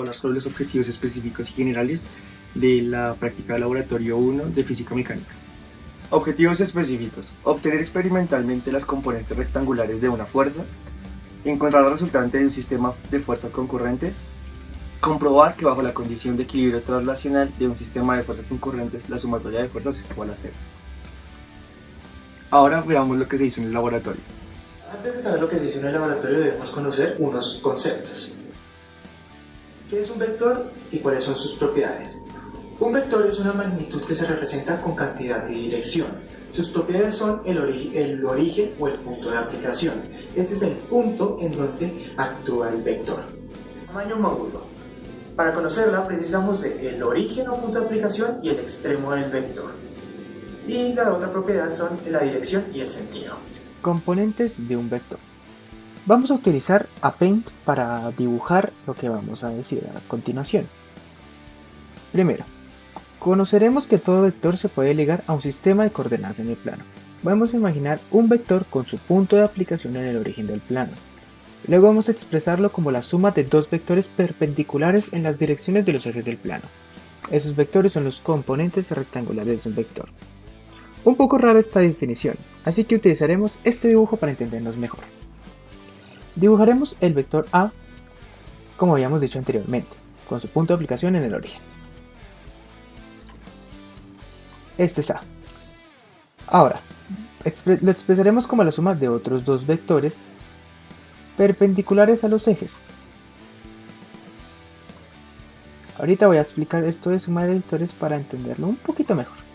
hablar sobre los objetivos específicos y generales de la práctica de laboratorio 1 de física mecánica. Objetivos específicos: obtener experimentalmente las componentes rectangulares de una fuerza, encontrar la resultante de un sistema de fuerzas concurrentes, comprobar que bajo la condición de equilibrio traslacional de un sistema de fuerzas concurrentes la sumatoria de fuerzas es igual a 0. Ahora veamos lo que se hizo en el laboratorio. Antes de saber lo que se hizo en el laboratorio debemos conocer unos conceptos. ¿Qué es un vector y cuáles son sus propiedades? Un vector es una magnitud que se representa con cantidad y dirección. Sus propiedades son el origen o el punto de aplicación. Este es el punto en donde actúa el vector. Tamaño módulo. Para conocerla precisamos del origen o punto de aplicación y el extremo del vector. Y la otra propiedad son la dirección y el sentido. Componentes de un vector. Vamos a utilizar a Paint para dibujar lo que vamos a decir a continuación. Primero, conoceremos que todo vector se puede ligar a un sistema de coordenadas en el plano. Vamos a imaginar un vector con su punto de aplicación en el origen del plano. Luego vamos a expresarlo como la suma de dos vectores perpendiculares en las direcciones de los ejes del plano. Esos vectores son los componentes rectangulares de un vector. Un poco rara esta definición, así que utilizaremos este dibujo para entendernos mejor. Dibujaremos el vector A, como habíamos dicho anteriormente, con su punto de aplicación en el origen. Este es A. Ahora, lo expresaremos como la suma de otros dos vectores perpendiculares a los ejes. Ahorita voy a explicar esto de suma de vectores para entenderlo un poquito mejor.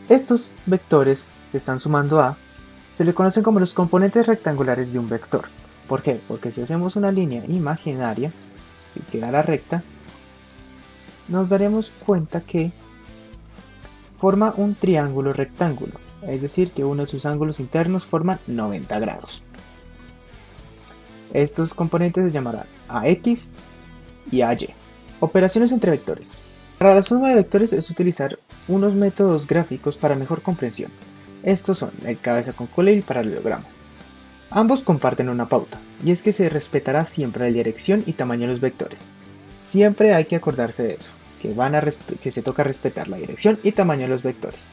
Estos vectores que están sumando A se le conocen como los componentes rectangulares de un vector. ¿Por qué? Porque si hacemos una línea imaginaria, si quedara recta, nos daremos cuenta que forma un triángulo rectángulo, es decir, que uno de sus ángulos internos forma 90 grados. Estos componentes se llamarán AX y AY. Operaciones entre vectores. Para la suma de vectores es utilizar unos métodos gráficos para mejor comprensión. Estos son el cabeza con cola y el paralelogramo. Ambos comparten una pauta, y es que se respetará siempre la dirección y tamaño de los vectores. Siempre hay que acordarse de eso, que se toca respetar la dirección y tamaño de los vectores.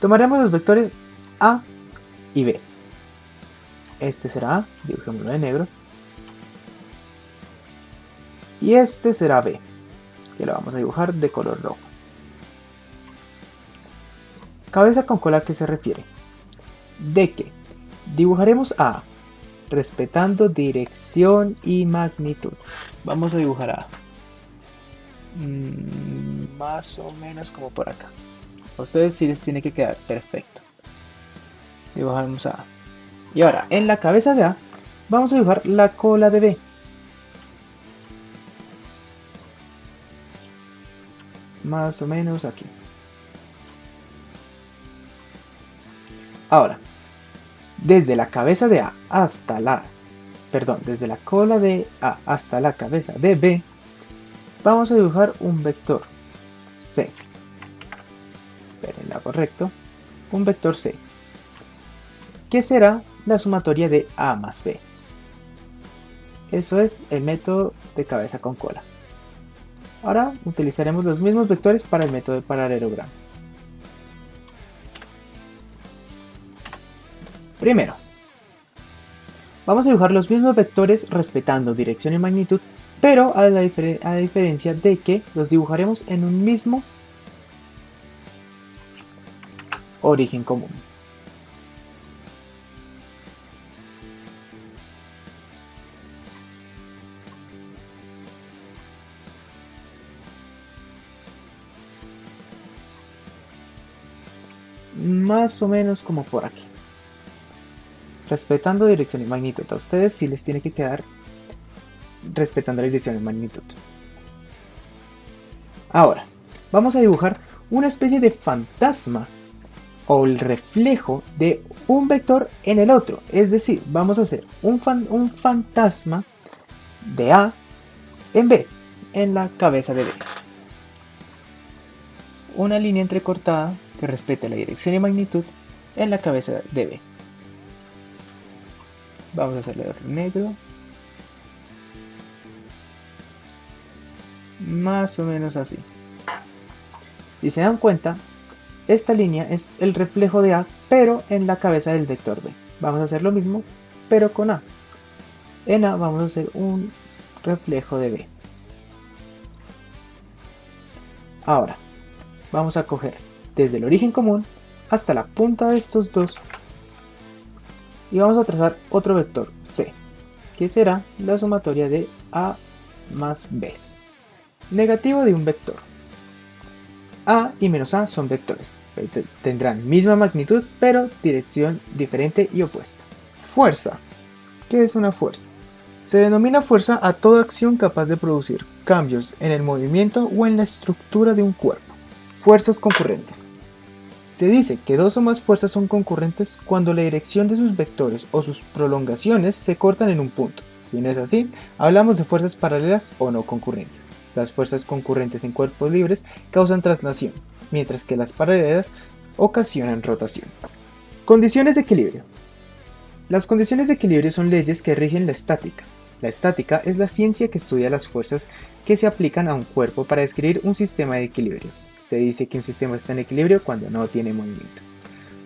Tomaremos los vectores A y B. Este será A, dibujémoslo de negro. Y este será B, que lo vamos a dibujar de color rojo. Cabeza con cola, ¿a qué se refiere? De que dibujaremos A respetando dirección y magnitud. Vamos a dibujar A más o menos como por acá. A ustedes sí les tiene que quedar perfecto. Dibujamos A. Y ahora, en la cabeza de A, vamos a dibujar la cola de B. Más o menos aquí. Ahora, desde la cabeza de A hasta desde la cola de A hasta la cabeza de B, vamos a dibujar un vector C. Esperen, correcto. Un vector C, que será la sumatoria de A más B. Eso es el método de cabeza con cola. Ahora utilizaremos los mismos vectores para el método de paralelogramo. Primero, vamos a dibujar los mismos vectores respetando dirección y magnitud, pero a la diferencia de que los dibujaremos en un mismo origen común. Más o menos como por aquí. Respetando dirección y magnitud. A ustedes sí les tiene que quedar respetando la dirección y magnitud. Ahora, vamos a dibujar una especie de fantasma o el reflejo de un vector en el otro. Es decir, vamos a hacer un fantasma de A en B, en la cabeza de B. Una línea entrecortada que respete la dirección y magnitud en la cabeza de B. Vamos a hacerlo de negro. Más o menos así. Si se dan cuenta, esta línea es el reflejo de A, pero en la cabeza del vector B. Vamos a hacer lo mismo, pero con A. En A vamos a hacer un reflejo de B. Ahora, vamos a coger desde el origen común hasta la punta de estos dos y vamos a trazar otro vector C, que será la sumatoria de A más B. Negativo de un vector. A y menos A son vectores. Tendrán misma magnitud, pero dirección diferente y opuesta. Fuerza. ¿Qué es una fuerza? Se denomina fuerza a toda acción capaz de producir cambios en el movimiento o en la estructura de un cuerpo. Fuerzas concurrentes. Se dice que dos o más fuerzas son concurrentes cuando la dirección de sus vectores o sus prolongaciones se cortan en un punto. Si no es así, hablamos de fuerzas paralelas o no concurrentes. Las fuerzas concurrentes en cuerpos libres causan traslación, mientras que las paralelas ocasionan rotación. Condiciones de equilibrio. Las condiciones de equilibrio son leyes que rigen la estática. La estática es la ciencia que estudia las fuerzas que se aplican a un cuerpo para describir un sistema de equilibrio. Se dice que un sistema está en equilibrio cuando no tiene movimiento.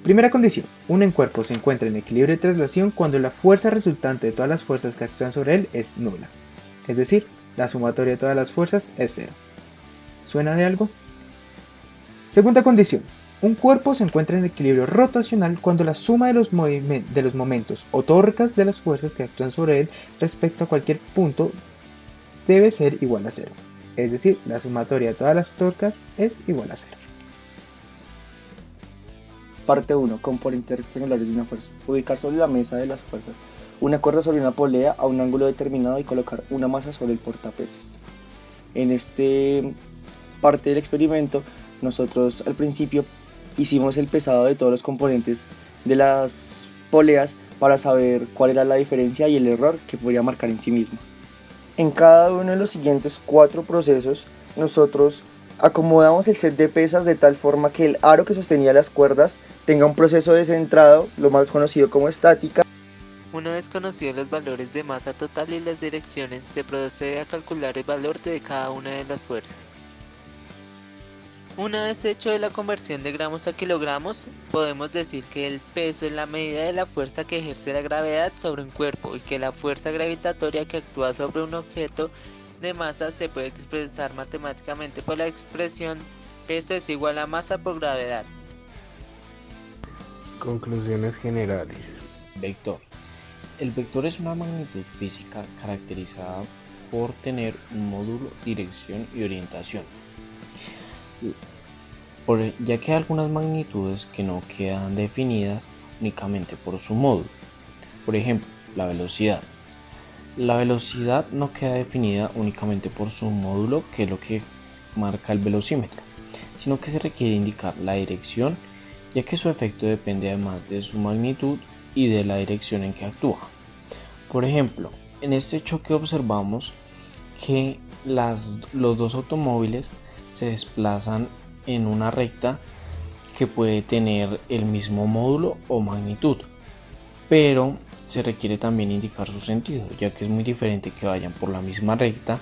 Primera condición. Un cuerpo se encuentra en equilibrio de traslación cuando la fuerza resultante de todas las fuerzas que actúan sobre él es nula. Es decir, la sumatoria de todas las fuerzas es cero. ¿Suena de algo? Segunda condición. Un cuerpo se encuentra en equilibrio rotacional cuando la suma de los momentos o torcas de las fuerzas que actúan sobre él respecto a cualquier punto debe ser igual a cero. Es decir, la sumatoria de todas las torcas es igual a cero. Parte 1. Componentes rectangulares de una fuerza. Ubicar sobre la mesa de las fuerzas una cuerda sobre una polea a un ángulo determinado y colocar una masa sobre el portapesos. En este parte del experimento, nosotros al principio hicimos el pesado de todos los componentes de las poleas para saber cuál era la diferencia y el error que podía marcar en sí mismo. En cada uno de los siguientes 4 procesos, nosotros acomodamos el set de pesas de tal forma que el aro que sostenía las cuerdas tenga un proceso de centrado, lo más conocido como estática. Una vez conocidos los valores de masa total y las direcciones, se procede a calcular el valor de cada una de las fuerzas. Una vez hecho la conversión de gramos a kilogramos, podemos decir que el peso es la medida de la fuerza que ejerce la gravedad sobre un cuerpo y que la fuerza gravitatoria que actúa sobre un objeto de masa se puede expresar matemáticamente por la expresión peso es igual a masa por gravedad. Conclusiones generales. Vector. El vector es una magnitud física caracterizada por tener un módulo, dirección y orientación. Ya que hay algunas magnitudes que no quedan definidas únicamente por su módulo. Por ejemplo, la velocidad. La velocidad no queda definida únicamente por su módulo, que es lo que marca el velocímetro, sino que se requiere indicar la dirección, ya que su efecto depende además de su magnitud y de la dirección en que actúa. Por ejemplo, en este choque observamos que los dos automóviles se desplazan en una recta que puede tener el mismo módulo o magnitud, pero se requiere también indicar su sentido, ya que es muy diferente que vayan por la misma recta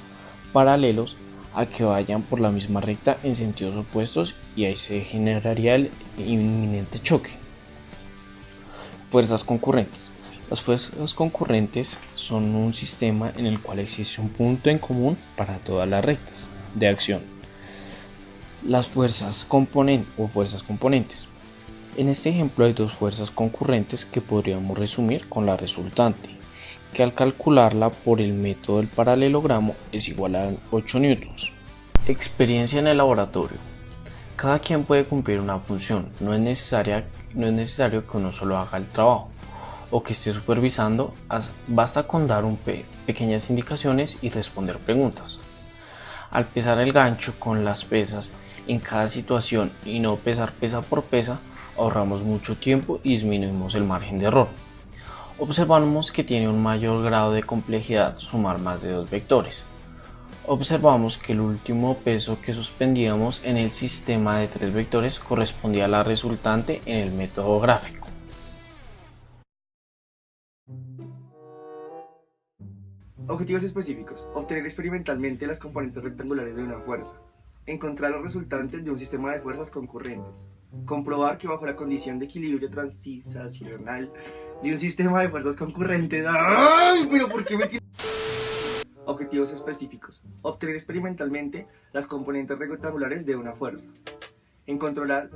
paralelos a que vayan por la misma recta en sentidos opuestos, y ahí se generaría el inminente choque. Fuerzas concurrentes. Las fuerzas concurrentes son un sistema en el cual existe un punto en común para todas las rectas de acción. Las fuerzas componentes. En este ejemplo hay dos fuerzas concurrentes que podríamos resumir con la resultante, que al calcularla por el método del paralelogramo es igual a 8 newtons. Experiencia en el laboratorio. Cada quien puede cumplir una función, no es necesario que uno solo haga el trabajo o que esté supervisando, basta con dar pequeñas indicaciones y responder preguntas. Al pesar el gancho con las pesas en cada situación y no pesar pesa por pesa, ahorramos mucho tiempo y disminuimos el margen de error. Observamos que tiene un mayor grado de complejidad sumar más de 2 vectores. Observamos que el último peso que suspendíamos en el sistema de 3 vectores correspondía a la resultante en el método gráfico. Objetivos específicos. Obtener experimentalmente las componentes rectangulares de una fuerza. Encontrar los resultantes de un sistema de fuerzas concurrentes. Comprobar que bajo la condición de equilibrio transicional de un sistema de fuerzas concurrentes... ¡Ay! ¿Pero por qué me tiene...? Objetivos específicos. Obtener experimentalmente las componentes rectangulares de una fuerza. En controlar...